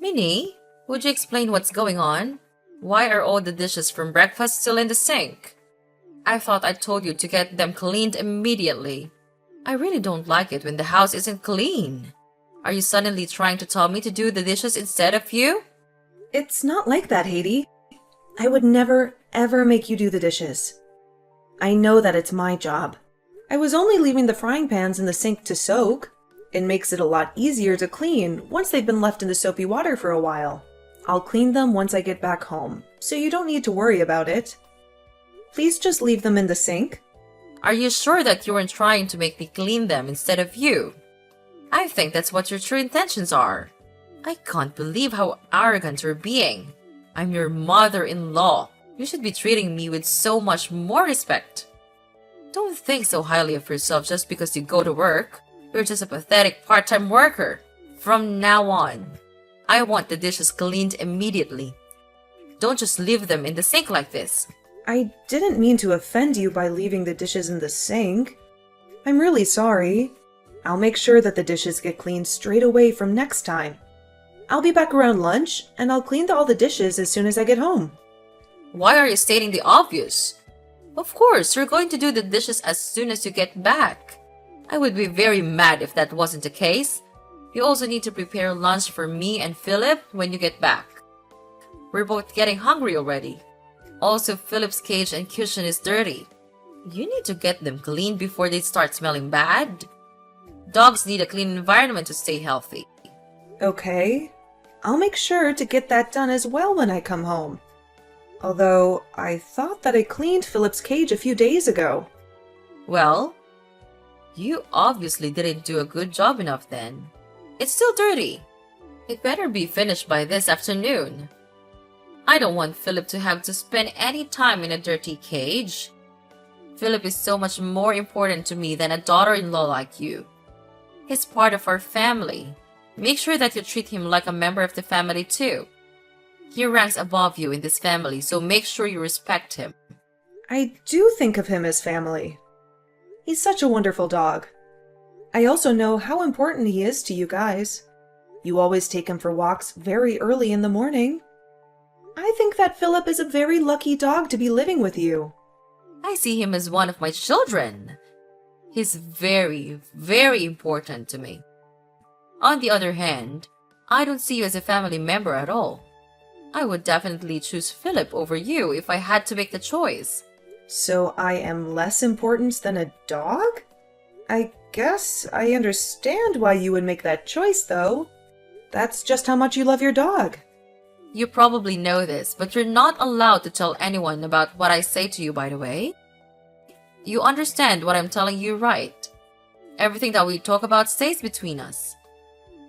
Minnie, would you explain what's going on? Why are all the dishes from breakfast still in the sink? I thought I told you to get them cleaned immediately. I really don't like it when the house isn't clean. Are you suddenly trying to tell me to do the dishes instead of you? It's not like that, Haiti. I would never, ever make you do the dishes. I know that it's my job. I was only leaving the frying pans in the sink to soak. It makes it a lot easier to clean once they've been left in the soapy water for a while. I'll clean them once I get back home, so you don't need to worry about it. Please just leave them in the sink. Are you sure that you weren't trying to make me clean them instead of you? I think that's what your true intentions are. I can't believe how arrogant you're being. I'm your mother-in-law. You should be treating me with so much more respect. Don't think so highly of yourself just because you go to work. You're just a pathetic part-time worker. From now on, I want the dishes cleaned immediately. Don't just leave them in the sink like this. I didn't mean to offend you by leaving the dishes in the sink. I'm really sorry. I'll make sure that the dishes get cleaned straight away from next time. I'll be back around lunch, and I'll clean all the dishes as soon as I get home. Why are you stating the obvious? Of course, you're going to do the dishes as soon as you get back. I would be very mad if that wasn't the case. You also need to prepare lunch for me and Philip when you get back. We're both getting hungry already. Also, Philip's cage and cushion is dirty. You need to get them cleaned before they start smelling bad. Dogs need a clean environment to stay healthy. Okay. I'll make sure to get that done as well when I come home. Although, I thought that I cleaned Philip's cage a few days ago. Well, you obviously didn't do a good job enough then. It's still dirty. It better be finished by this afternoon. I don't want Philip to have to spend any time in a dirty cage. Philip is so much more important to me than a daughter-in-law like you. He's part of our family. Make sure that you treat him like a member of the family too. He ranks above you in this family, so make sure you respect him. I do think of him as family. He's such a wonderful dog. I also know how important he is to you guys. You always take him for walks very early in the morning. I think that Philip is a very lucky dog to be living with you. I see him as one of my children. He's very, very important to me. On the other hand, I don't see you as a family member at all. I would definitely choose Philip over you if I had to make the choice. So I am less important than a dog? I guess I understand why you would make that choice, though. That's just how much you love your dog. You probably know this, but you're not allowed to tell anyone about what I say to you, by the way. You understand what I'm telling you, right? Everything that we talk about stays between us.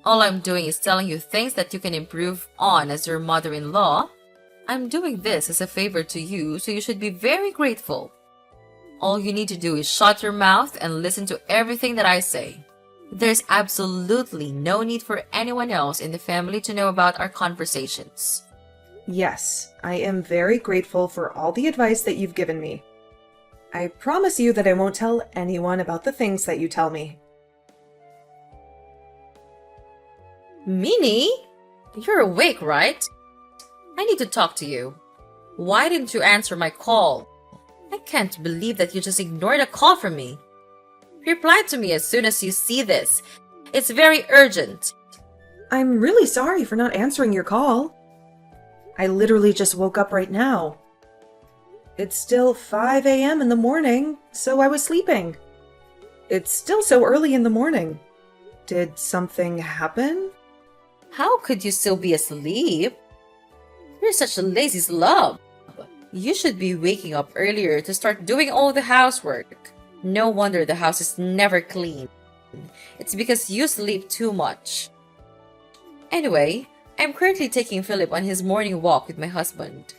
All I'm doing is telling you things that you can improve on as your mother-in-law. I'm doing this as a favor to you, so you should be very grateful. All you need to do is shut your mouth and listen to everything that I say. There's absolutely no need for anyone else in the family to know about our conversations. Yes, I am very grateful for all the advice that you've given me. I promise you that I won't tell anyone about the things that you tell me. Minnie? You're awake, right? I need to talk to you. Why didn't you answer my call? I can't believe that you just ignored a call from me. Reply to me as soon as you see this. It's very urgent. I'm really sorry for not answering your call. I literally just woke up right now. It's still 5 a.m. in the morning, so I was sleeping. It's still so early in the morning. Did something happen? How could you still be asleep? You're such a lazy slob. You should be waking up earlier to start doing all the housework. No wonder the house is never clean. It's because you sleep too much. Anyway, I'm currently taking Philip on his morning walk with my husband.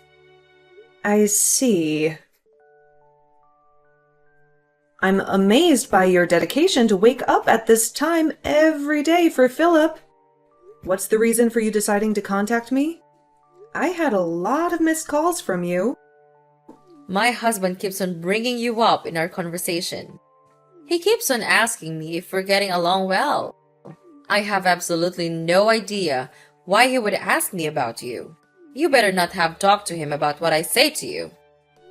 I see. I'm amazed by your dedication to wake up at this time every day for Philip. What's the reason for you deciding to contact me? I had a lot of missed calls from you. My husband keeps on bringing you up in our conversation. He keeps on asking me if we're getting along well. I have absolutely no idea why he would ask me about you. You better not have talked to him about what I say to you.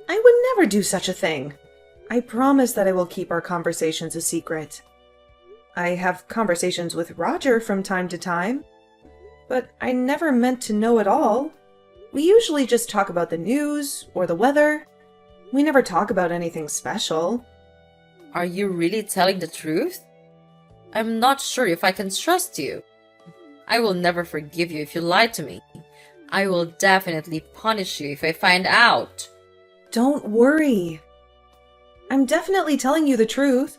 I would never do such a thing. I promise that I will keep our conversations a secret. I have conversations with Roger from time to time, but I never meant to know it all. We usually just talk about the news or the weather. We never talk about anything special. Are you really telling the truth? I'm not sure if I can trust you. I will never forgive you if you lie to me. I will definitely punish you if I find out. Don't worry. I'm definitely telling you the truth.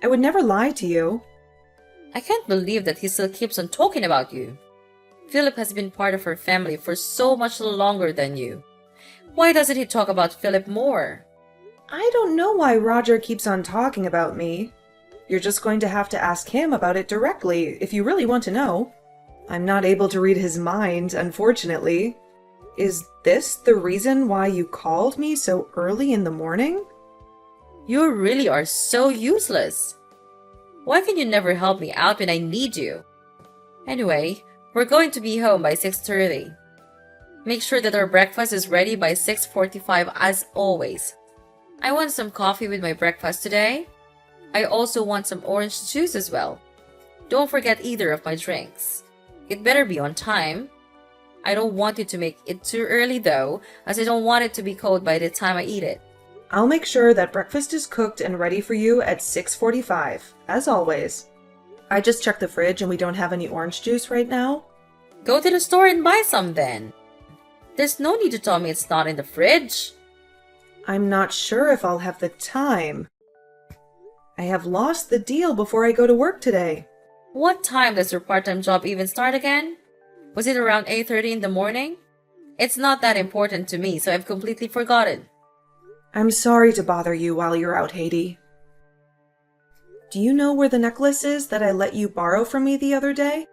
I would never lie to you. I can't believe that he still keeps on talking about you. Philip has been part of our family for so much longer than you. Why doesn't he talk about Philip more? I don't know why Roger keeps on talking about me. You're just going to have to ask him about it directly if you really want to know. I'm not able to read his mind, unfortunately. Is this the reason why you called me so early in the morning? You really are so useless. Why can you never help me out when I need you? Anyway, we're going to be home by 6:30. Make sure that our breakfast is ready by 6:45 as always. I want some coffee with my breakfast today. I also want some orange juice as well. Don't forget either of my drinks. It better be on time. I don't want you to make it too early though, as I don't want it to be cold by the time I eat it. I'll make sure that breakfast is cooked and ready for you at 6:45, as always. I just checked the fridge and we don't have any orange juice right now. Go to the store and buy some then. There's no need to tell me it's not in the fridge. I'm not sure if I'll have the time. I have lost the deal before I go to work today. What time does your part-time job even start again? Was it around 8:30 in the morning? It's not that important to me, so I've completely forgotten. I'm sorry to bother you while you're out, Haiti. Do you know where the necklace is that I let you borrow from me the other day?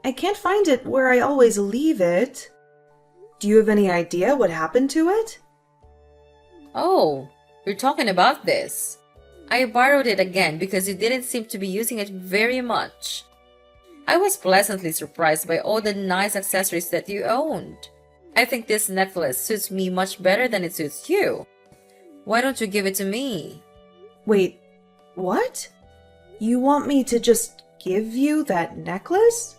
I can't find it where I always leave it. Do you have any idea what happened to it? Oh, you're talking about this. I borrowed it again because you didn't seem to be using it very much. I was pleasantly surprised by all the nice accessories that you owned. I think this necklace suits me much better than it suits you. Why don't you give it to me? Wait, what? You want me to just give you that necklace?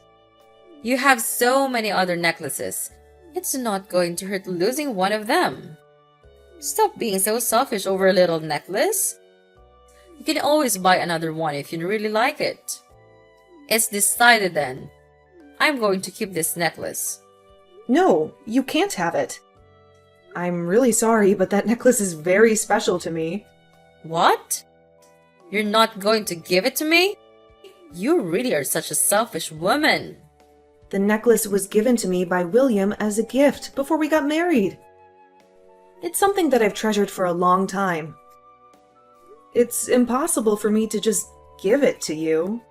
You have so many other necklaces. It's not going to hurt losing one of them. Stop being so selfish over a little necklace. You can always buy another one if you really like it. It's decided then. I'm going to keep this necklace. No, you can't have it. I'm really sorry, but that necklace is very special to me. What? You're not going to give it to me? You really are such a selfish woman. The necklace was given to me by William as a gift before we got married. It's something that I've treasured for a long time. It's impossible for me to just give it to you.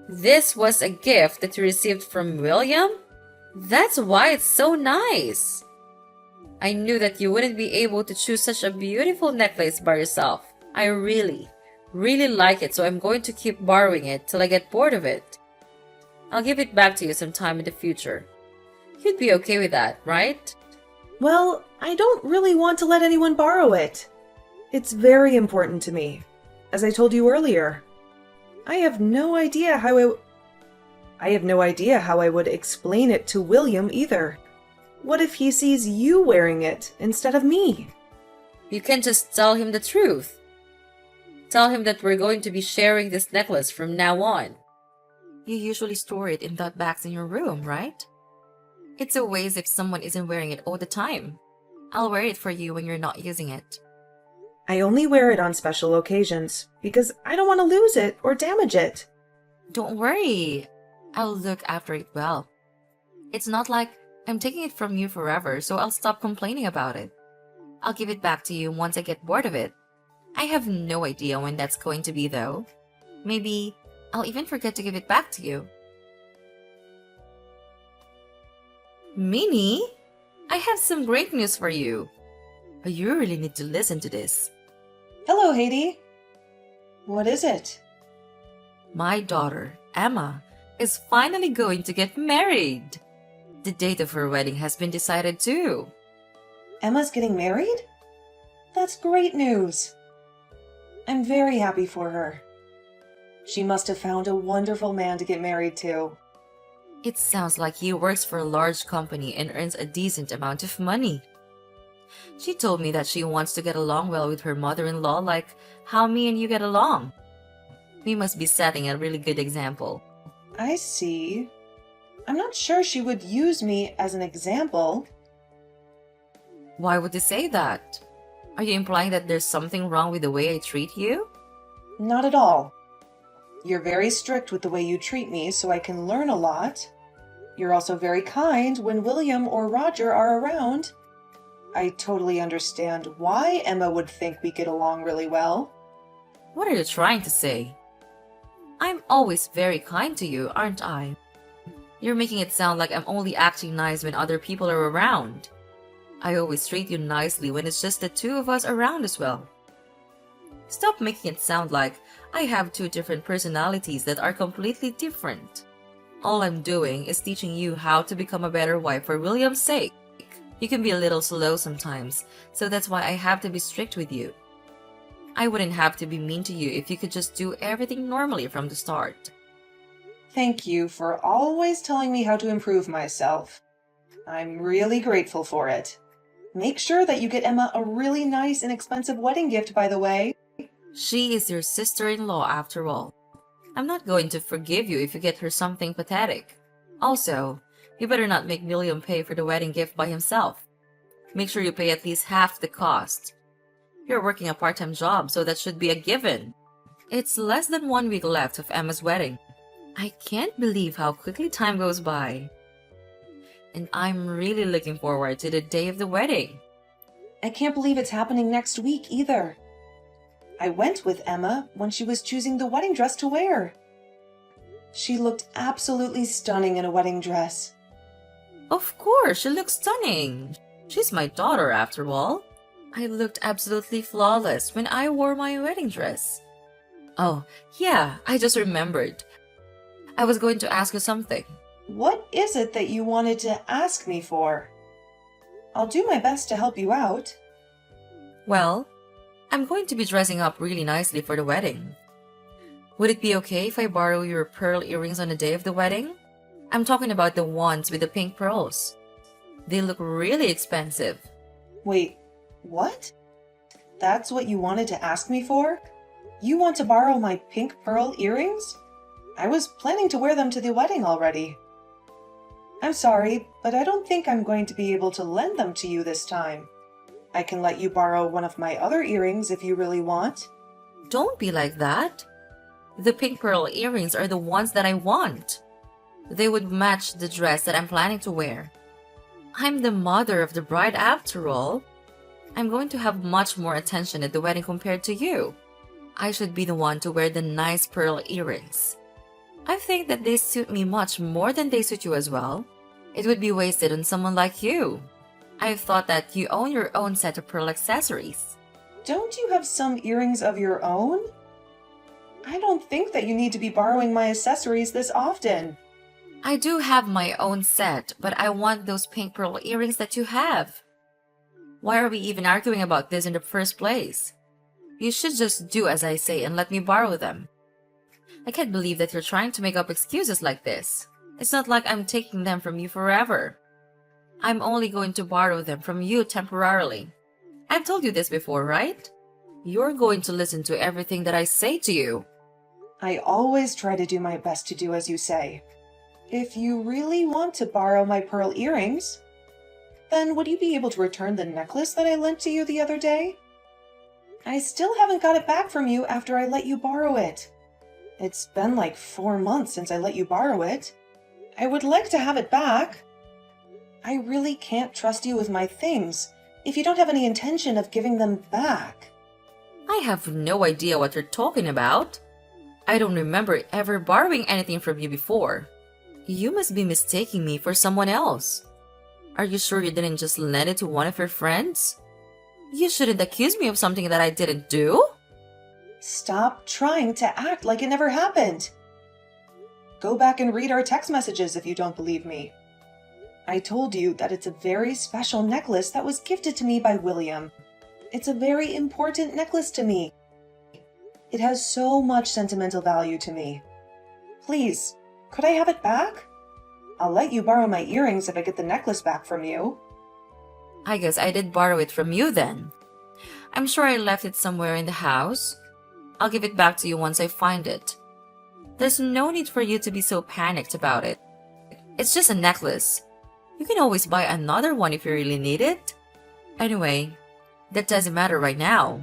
This was a gift that you received from William? That's why it's so nice. I knew that you wouldn't be able to choose such a beautiful necklace by yourself. I really like it, so I'm going to keep borrowing it till I get bored of it. I'll give it back to you sometime in the future. You'd be okay with that, right? Well, I don't really want to let anyone borrow it. It's very important to me, as I told you earlier. I have no idea how I would explain it to William either. What if he sees you wearing it instead of me? You can just tell him the truth. Tell him that we're going to be sharing this necklace from now on. You usually store it in that box in your room, right? It's a waste if someone isn't wearing it all the time. I'll wear it for you when you're not using it. I only wear it on special occasions because I don't want to lose it or damage it. Don't worry. I'll look after it well. It's not like I'm taking it from you forever, so I'll stop complaining about it. I'll give it back to you once I get bored of it. I have no idea when that's going to be, though. Maybe I'll even forget to give it back to you. Minnie, I have some great news for you. You really need to listen to this. Hello, Haiti. What is it? My daughter, Emma, is finally going to get married. The date of her wedding has been decided too. Emma's getting married? That's great news. I'm very happy for her. She must have found a wonderful man to get married to. It sounds like he works for a large company and earns a decent amount of money. She told me that she wants to get along well with her mother-in-law like how me and you get along. We must be setting a really good example. I see. I'm not sure she would use me as an example. Why would you say that? Are you implying that there's something wrong with the way I treat you? Not at all. You're very strict with the way you treat me, so I can learn a lot. You're also very kind when William or Roger are around. I totally understand why Emma would think we get along really well. What are you trying to say? I'm always very kind to you, aren't I? You're making it sound like I'm only acting nice when other people are around. I always treat you nicely when it's just the two of us around as well. Stop making it sound like I have two different personalities that are completely different. All I'm doing is teaching you how to become a better wife for William's sake. You can be a little slow sometimes, so that's why I have to be strict with you. I wouldn't have to be mean to you if you could just do everything normally from the start. Thank you for always telling me how to improve myself. I'm really grateful for it. Make sure that you get Emma a really nice and expensive wedding gift, by the way. She is your sister-in-law after all. I'm not going to forgive you if you get her something pathetic. Also, you better not make William pay for the wedding gift by himself. Make sure you pay at least half the cost. You're working a part-time job, so that should be a given. It's less than 1 week left of Emma's wedding. I can't believe how quickly time goes by. And I'm really looking forward to the day of the wedding. I can't believe it's happening next week either. I went with Emma when she was choosing the wedding dress to wear. She looked absolutely stunning in a wedding dress. Of course, she looks stunning. She's my daughter after all. I looked absolutely flawless when I wore my wedding dress. Oh, yeah, I just remembered. I was going to ask you something. What is it that you wanted to ask me for? I'll do my best to help you out. Well, I'm going to be dressing up really nicely for the wedding. Would it be okay if I borrow your pearl earrings on the day of the wedding? I'm talking about the ones with the pink pearls. They look really expensive. Wait, what? That's what you wanted to ask me for? You want to borrow my pink pearl earrings? I was planning to wear them to the wedding already. I'm sorry, but I don't think I'm going to be able to lend them to you this time. I can let you borrow one of my other earrings if you really want. Don't be like that. The pink pearl earrings are the ones that I want. They would match the dress that I'm planning to wear. I'm the mother of the bride after all. I'm going to have much more attention at the wedding compared to you. I should be the one to wear the nice pearl earrings. I think that they suit me much more than they suit you as well. It would be wasted on someone like you. I've thought that you own your own set of pearl accessories. Don't you have some earrings of your own? I don't think that you need to be borrowing my accessories this often. I do have my own set, but I want those pink pearl earrings that you have. Why are we even arguing about this in the first place? You should just do as I say and let me borrow them. I can't believe that you're trying to make up excuses like this. It's not like I'm taking them from you forever. I'm only going to borrow them from you temporarily. I've told you this before, right? You're going to listen to everything that I say to you. I always try to do my best to do as you say. If you really want to borrow my pearl earrings, then would you be able to return the necklace that I lent to you the other day? I still haven't got it back from you after I let you borrow it. It's been like 4 months since I let you borrow it. I would like to have it back. I really can't trust you with my things if you don't have any intention of giving them back. I have no idea what you're talking about. I don't remember ever borrowing anything from you before. You must be mistaking me for someone else. Are you sure you didn't just lend it to one of your friends? You shouldn't accuse me of something that I didn't do. Stop trying to act like it never happened. Go back and read our text messages if you don't believe me. I told you that it's a very special necklace that was gifted to me by William. It's a very important necklace to me. It has so much sentimental value to me. Please, could I have it back? I'll let you borrow my earrings if I get the necklace back from you. I guess I did borrow it from you then. I'm sure I left it somewhere in the house. I'll give it back to you once I find it. There's no need for you to be so panicked about it. It's just a necklace. You can always buy another one if you really need it. Anyway, that doesn't matter right now.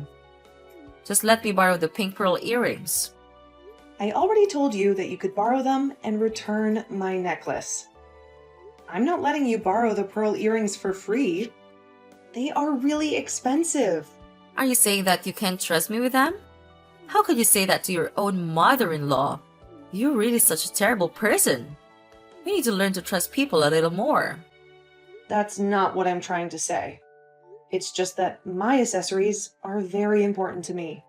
Just let me borrow the pink pearl earrings. I already told you that you could borrow them and return my necklace. I'm not letting you borrow the pearl earrings for free. They are really expensive. Are you saying that you can't trust me with them? How could you say that to your own mother-in-law? You're really such a terrible person. You need to learn to trust people a little more. That's not what I'm trying to say. It's just that my accessories are very important to me.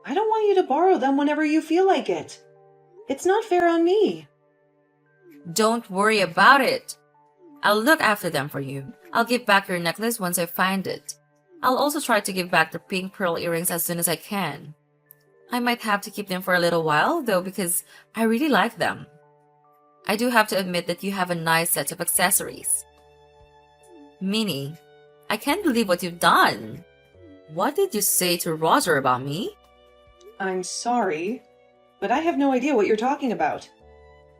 I don't want you to borrow them whenever you feel like it. It's not fair on me. Don't worry about it. I'll look after them for you. I'll give back your necklace once I find it. I'll also try to give back the pink pearl earrings as soon as I can. I might have to keep them for a little while, though, because I really like them. I do have to admit that you have a nice set of accessories. Minnie, I can't believe what you've done. What did you say to Roger about me? I'm sorry, but I have no idea what you're talking about.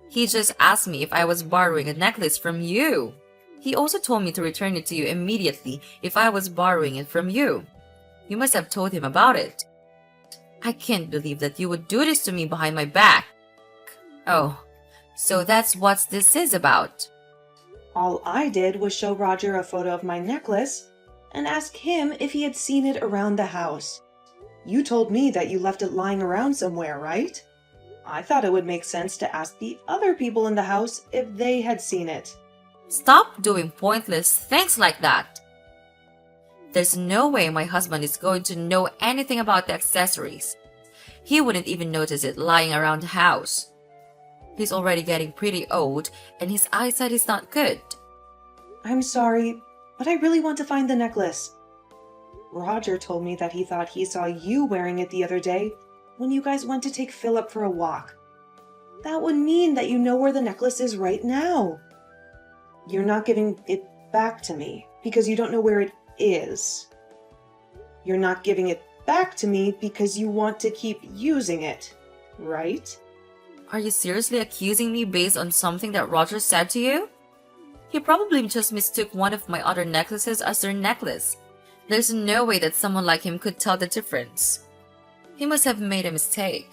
He just asked me if I was borrowing a necklace from you. He also told me to return it to you immediately if I was borrowing it from you. You must have told him about it. I can't believe that you would do this to me behind my back. Oh, so that's what this is about. All I did was show Roger a photo of my necklace and ask him if he had seen it around the house. You told me that you left it lying around somewhere, right? I thought it would make sense to ask the other people in the house if they had seen it. Stop doing pointless things like that. There's no way my husband is going to know anything about the accessories. He wouldn't even notice it lying around the house. He's already getting pretty old and his eyesight is not good. I'm sorry, but I really want to find the necklace. Roger told me that he thought he saw you wearing it the other day when you guys went to take Philip for a walk. That would mean that you know where the necklace is right now. You're not giving it back to me because you don't know where it is. You're not giving it back to me because you want to keep using it, right? Are you seriously accusing me based on something that Roger said to you? He probably just mistook one of my other necklaces as their necklace. There's no way that someone like him could tell the difference. He must have made a mistake.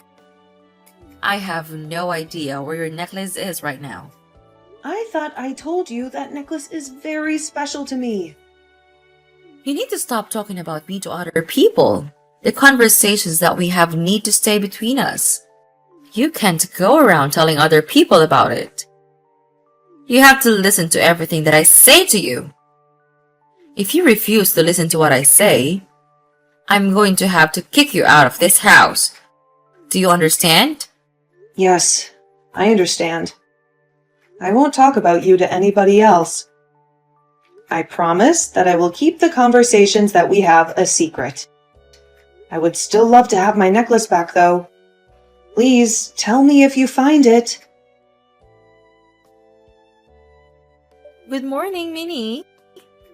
I have no idea where your necklace is right now. I thought I told you that necklace is very special to me. You need to stop talking about me to other people. The conversations that we have need to stay between us. You can't go around telling other people about it. You have to listen to everything that I say to you. If you refuse to listen to what I say, I'm going to have to kick you out of this house. Do you understand? Yes, I understand. I won't talk about you to anybody else. I promise that I will keep the conversations that we have a secret. I would still love to have my necklace back, though. Please tell me if you find it. Good morning, Minnie.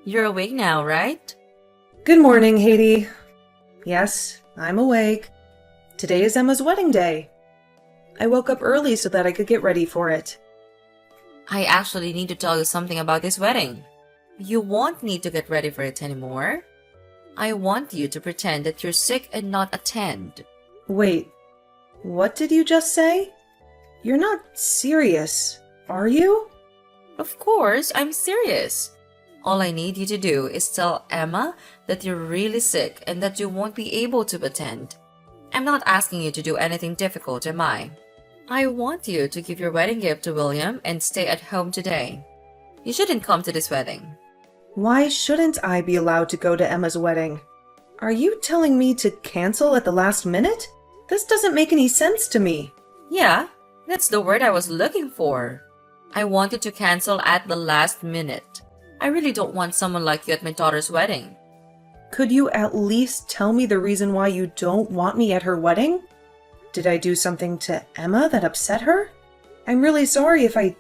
You're awake now, right? Good morning, Haiti. Yes, I'm awake. Today is Emma's wedding day. I woke up early so that I could get ready for it. I actually need to tell you something about this wedding. You won't need to get ready for it anymore. I want you to pretend that you're sick and not attend. Wait, what did you just say? You're not serious, are you? Of course, I'm serious. All I need you to do is tell Emma that you're really sick and that you won't be able to attend. I'm not asking you to do anything difficult, am I? I want you to give your wedding gift to William and stay at home today. You shouldn't come to this wedding. Why shouldn't I be allowed to go to Emma's wedding? Are you telling me to cancel at the last minute? This doesn't make any sense to me. Yeah, That's the word I was looking for. I wanted to cancel at the last minute. I really don't want someone like you at my daughter's wedding. Could you at least tell me the reason why you don't want me at her wedding? Did I do something to Emma that upset her? I'm really sorry if I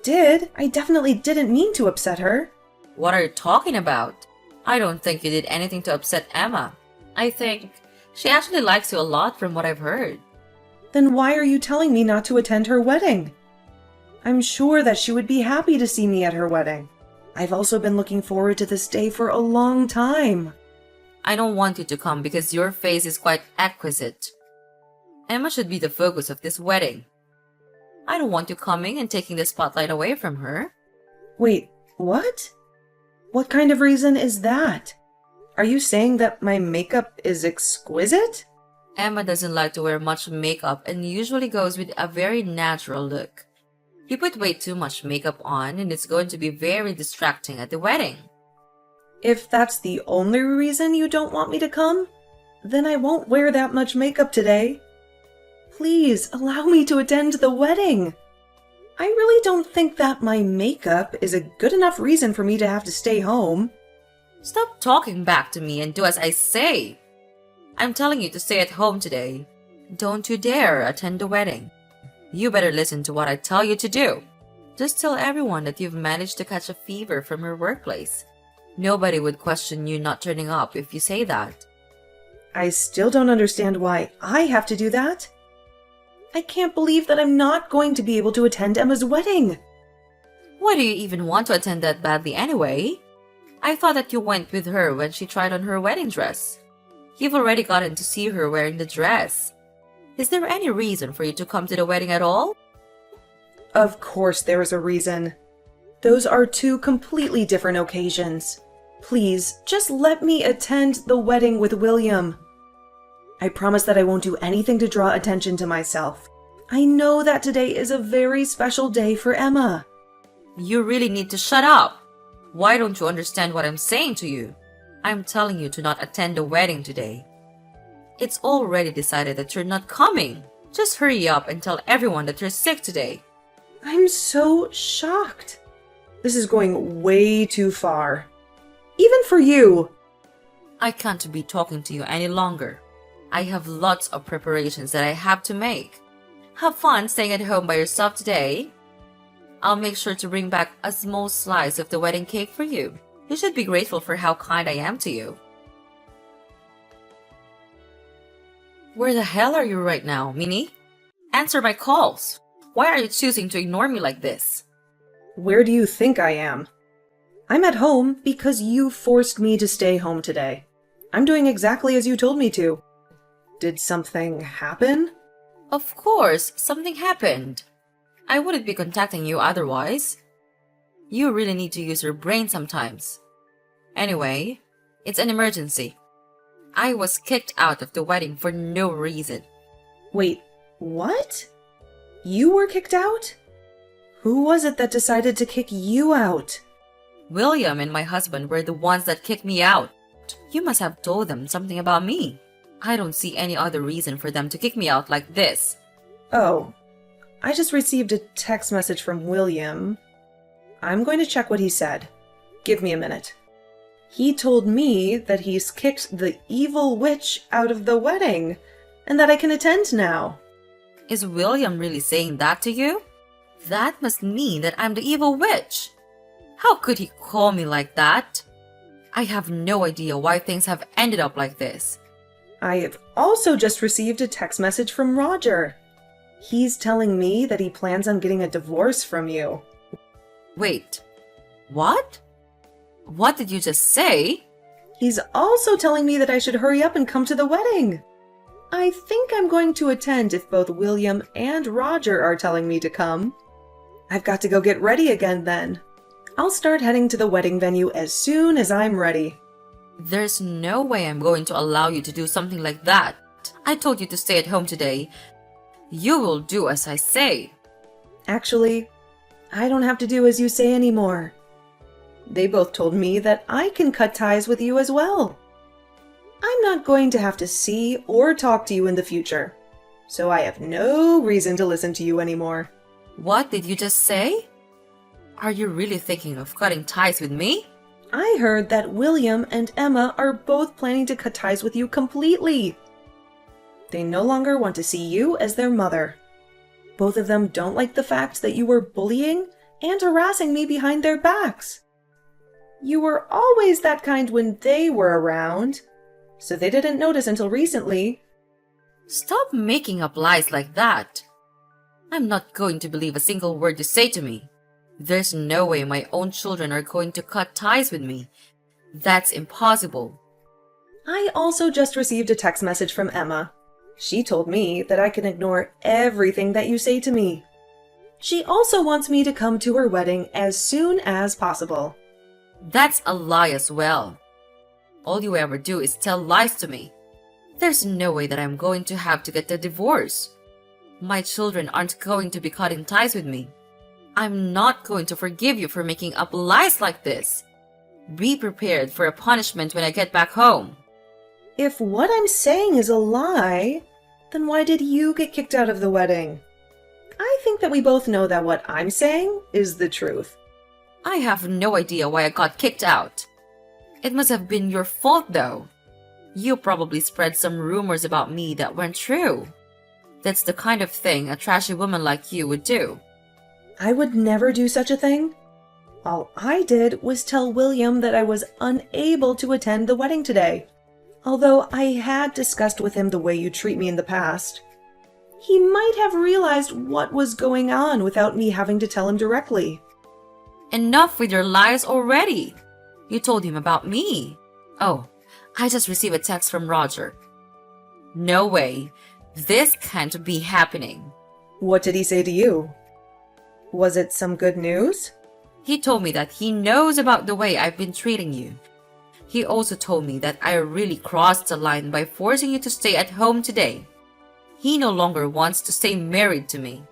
did. I definitely didn't mean to upset her. What are you talking about? I don't think you did anything to upset Emma. I think she actually likes you a lot from what I've heard. Then why are you telling me not to attend her wedding? I'm sure that she would be happy to see me at her wedding. I've also been looking forward to this day for a long time. I don't want you to come because your face is quite exquisite. Emma should be the focus of this wedding. I don't want you coming and taking the spotlight away from her. Wait, what? What kind of reason is that? Are you saying that my makeup is exquisite? Emma doesn't like to wear much makeup and usually goes with a very natural look. You put way too much makeup on and it's going to be very distracting at the wedding. If that's the only reason you don't want me to come, then I won't wear that much makeup today. Please allow me to attend the wedding. I really don't think that my makeup is a good enough reason for me to have to stay home. Stop talking back to me and do as I say. I'm telling you to stay at home today. Don't you dare attend the wedding. You better listen to what I tell you to do. Just tell everyone that you've managed to catch a fever from your workplace. Nobody would question you not turning up if you say that. I still don't understand why I have to do that. I can't believe that I'm not going to be able to attend Emma's wedding. Why do you even want to attend that badly anyway? I thought that you went with her when she tried on her wedding dress. You've already gotten to see her wearing the dress. Is there any reason for you to come to the wedding at all? Of course there is a reason. Those are two completely different occasions. Please, just let me attend the wedding with William. I promise that I won't do anything to draw attention to myself. I know that today is a very special day for Emma. You really need to shut up. Why don't you understand what I'm saying to you? I'm telling you to not attend the wedding today. It's already decided that you're not coming. Just hurry up and tell everyone that you're sick today. I'm so shocked. This is going way too far. Even for you. I can't be talking to you any longer. I have lots of preparations that I have to make. Have fun staying at home by yourself today. I'll make sure to bring back a small slice of the wedding cake for you. You should be grateful for how kind I am to you. Where the hell are you right now, Minnie? Answer my calls. Why are you choosing to ignore me like this? Where do you think I am? I'm at home because you forced me to stay home today. I'm doing exactly as you told me to. Did something happen? Of course, something happened. I wouldn't be contacting you otherwise. You really need to use your brain sometimes. Anyway, it's an emergency. I was kicked out of the wedding for no reason. Wait, what? You were kicked out? Who was it that decided to kick you out? William and my husband were the ones that kicked me out. You must have told them something about me. I don't see any other reason for them to kick me out like this. Oh, I just received a text message from William. I'm going to check what he said. Give me a minute. He told me that he's kicked the evil witch out of the wedding and that I can attend now. Is William really saying that to you? That must mean that I'm the evil witch. How could he call me like that? I have no idea why things have ended up like this. I have also just received a text message from Roger. He's telling me that he plans on getting a divorce from you. Wait, what? What did you just say? He's also telling me that I should hurry up and come to the wedding. I think I'm going to attend if both William and Roger are telling me to come. I've got to go get ready again then. I'll start heading to the wedding venue as soon as I'm ready. There's no way I'm going to allow you to do something like that. I told you to stay at home today. You will do as I say. Actually, I don't have to do as you say anymore. They both told me that I can cut ties with you as well. I'm not going to have to see or talk to you in the future. so I have no reason to listen to you anymore. What did you just say? Are you really thinking of cutting ties with me? I heard that William and Emma are both planning to cut ties with you completely. They no longer want to see you as their mother. Both of them don't like the fact that you were bullying and harassing me behind their backs. You were always that kind when they were around, so they didn't notice until recently. Stop making up lies like that. I'm not going to believe a single word you say to me. There's no way my own children are going to cut ties with me. That's impossible. I also just received a text message from Emma. She told me that I can ignore everything that you say to me. She also wants me to come to her wedding as soon as possible. That's a lie as well. All you ever do is tell lies to me. There's no way that I'm going to have to get a divorce. My children aren't going to be cutting ties with me. I'm not going to forgive you for making up lies like this. Be prepared for a punishment when I get back home. If what I'm saying is a lie, then why did you get kicked out of the wedding? I think that we both know that what I'm saying is the truth. I have no idea why I got kicked out. It must have been your fault though. You probably spread some rumors about me that weren't true. That's the kind of thing a trashy woman like you would do. I would never do such a thing. All I did was tell William that I was unable to attend the wedding today. Although I had discussed with him the way you treat me in the past. He might have realized what was going on without me having to tell him directly. Enough with your lies already. You told him about me. Oh, I just received a text from Roger. No way. This can't be happening. What did he say to you? Was it some good news? He told me that he knows about the way I've been treating you. He also told me that I really crossed the line by forcing you to stay at home today. He no longer wants to stay married to me.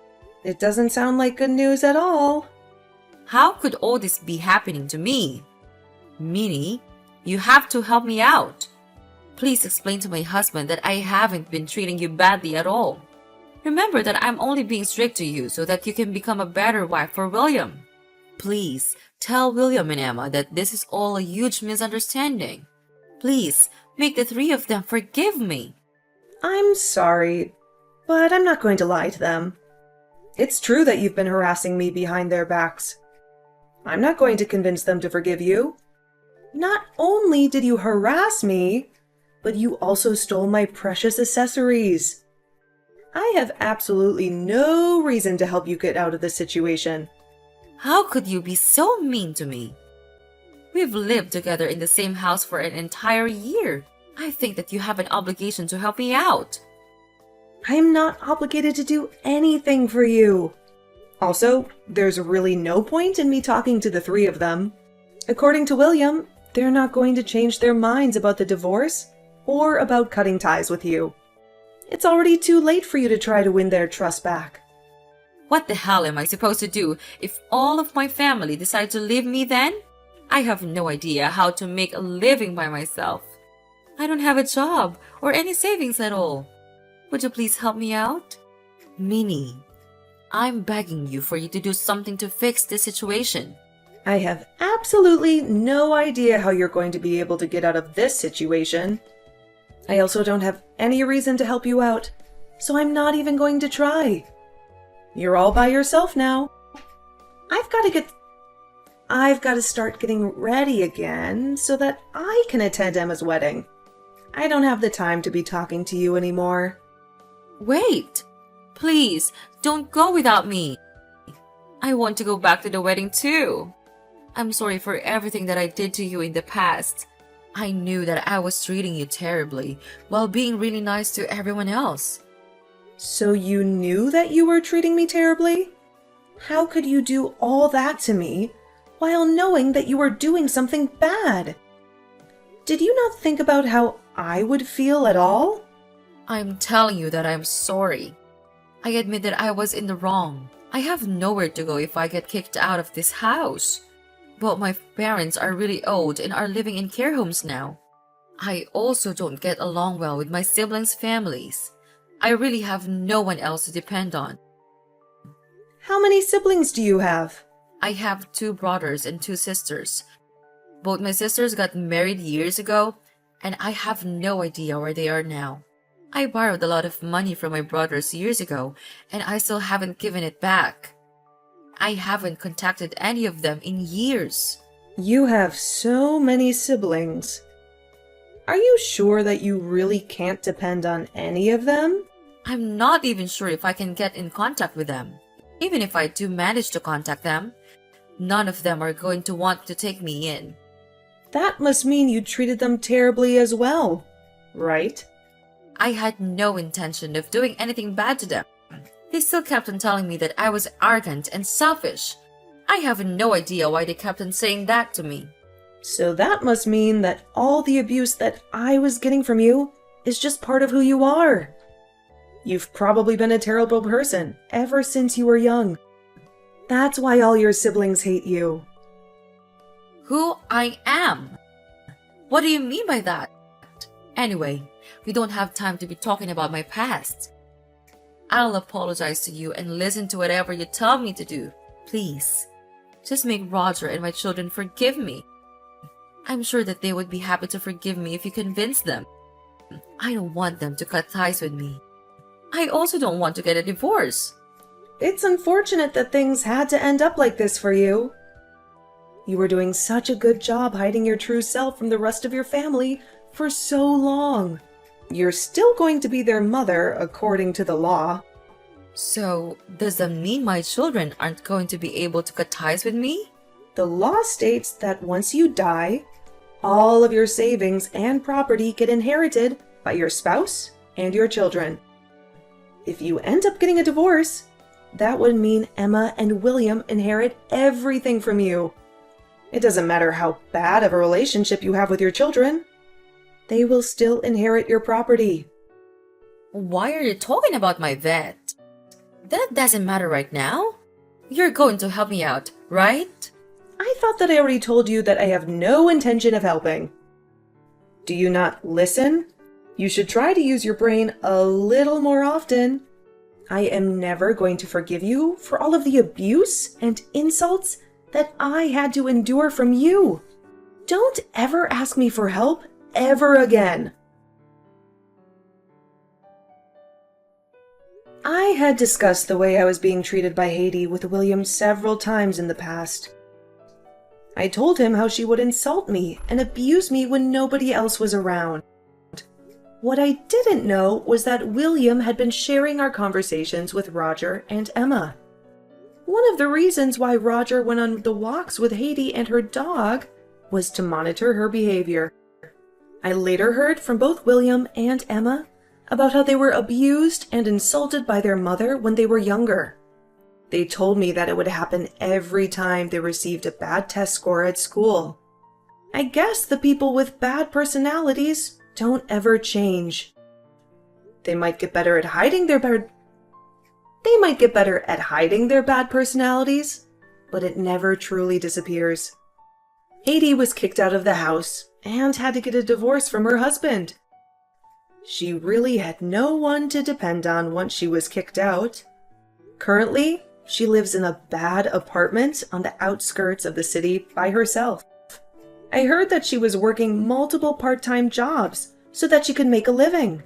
It doesn't sound like good news at all. How could all this be happening to me? Minnie, you have to help me out. Please explain to my husband that I haven't been treating you badly at all. Remember that I'm only being strict to you so that you can become a better wife for William. Please, tell William and Emma that this is all a huge misunderstanding. Please, make the three of them forgive me. I'm sorry, but I'm not going to lie to them. It's true that you've been harassing me behind their backs. I'm not going to convince them to forgive you. Not only did you harass me, but you also stole my precious accessories. I have absolutely no reason to help you get out of this situation. How could you be so mean to me? We've lived together in the same house for an entire year. I think that you have an obligation to help me out. I'm not obligated to do anything for you. Also, there's really no point in me talking to the three of them. According to William, they're not going to change their minds about the divorce or about cutting ties with you. It's already too late for you to try to win their trust back. What the hell am I supposed to do if all of my family decide to leave me then? I have no idea how to make a living by myself. I don't have a job or any savings at all. Would you please help me out? Minnie, I'm begging you for you to do something to fix this situation. I have absolutely no idea how you're going to be able to get out of this situation. I also don't have any reason to help you out, so I'm not even going to try. You're all by yourself now. I've got to start getting ready again so that I can attend Emma's wedding. I don't have the time to be talking to you anymore. Wait! Please, don't go without me. I want to go back to the wedding too. I'm sorry for everything that I did to you in the past. I knew that I was treating you terribly while being really nice to everyone else. So you knew that you were treating me terribly? How could you do all that to me while knowing that you were doing something bad? Did you not think about how I would feel at all? I'm telling you that I'm sorry. I admit that I was in the wrong. I have nowhere to go if I get kicked out of this house. But my parents are really old and are living in care homes now. I also don't get along well with my siblings' families. I really have no one else to depend on. How many siblings do you have? I have 2 brothers and 2 sisters. Both my sisters got married years ago, and I have no idea where they are now. I borrowed a lot of money from my brothers years ago, and I still haven't given it back. I haven't contacted any of them in years. You have so many siblings. Are you sure that you really can't depend on any of them? I'm not even sure if I can get in contact with them. Even if I do manage to contact them, none of them are going to want to take me in. That must mean you treated them terribly as well, right? I had no intention of doing anything bad to them. They still kept on telling me that I was arrogant and selfish. I have no idea why they kept on saying that to me. So that must mean that all the abuse that I was getting from you is just part of who you are. You've probably been a terrible person ever since you were young. That's why all your siblings hate you. Who I am? What do you mean by that? Anyway, we don't have time to be talking about my past. I'll apologize to you and listen to whatever you tell me to do. Please, just make Roger and my children forgive me. I'm sure that they would be happy to forgive me if you convince them. I don't want them to cut ties with me. I also don't want to get a divorce. It's unfortunate that things had to end up like this for you. You were doing such a good job hiding your true self from the rest of your family for so long. You're still going to be their mother, according to the law. So, does that mean my children aren't going to be able to cut ties with me? The law states that once you die, all of your savings and property get inherited by your spouse and your children. If you end up getting a divorce, that would mean Emma and William inherit everything from you. It doesn't matter how bad of a relationship you have with your children. They will still inherit your property. Why are you talking about my vet? That doesn't matter right now. You're going to help me out, right? I thought that I already told you that I have no intention of helping. Do you not listen? You should try to use your brain a little more often. I am never going to forgive you for all of the abuse and insults that I had to endure from you. Don't ever ask me for help ever again. I had discussed the way I was being treated by Haiti with William several times in the past. I told him how she would insult me and abuse me when nobody else was around. What I didn't know was that William had been sharing our conversations with Roger and Emma. One of the reasons why Roger went on the walks with Haiti and her dog was to monitor her behavior. I later heard from both William and Emma about how they were abused and insulted by their mother when they were younger. They told me that it would happen every time they received a bad test score at school. I guess the people with bad personalities don't ever change. They might get better at hiding their bad personalities, but it never truly disappears. Haiti was kicked out of the house and had to get a divorce from her husband. She really had no one to depend on once she was kicked out. Currently, she lives in a bad apartment on the outskirts of the city by herself. I heard that she was working multiple part-time jobs so that she could make a living.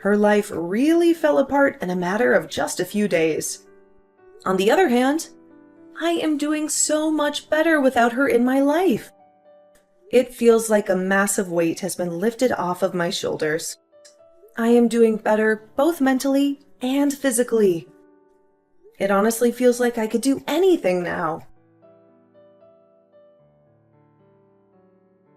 Her life really fell apart in a matter of just a few days. On the other hand, I am doing so much better without her in my life. It feels like a massive weight has been lifted off of my shoulders. I am doing better both mentally and physically. It honestly feels like I could do anything now.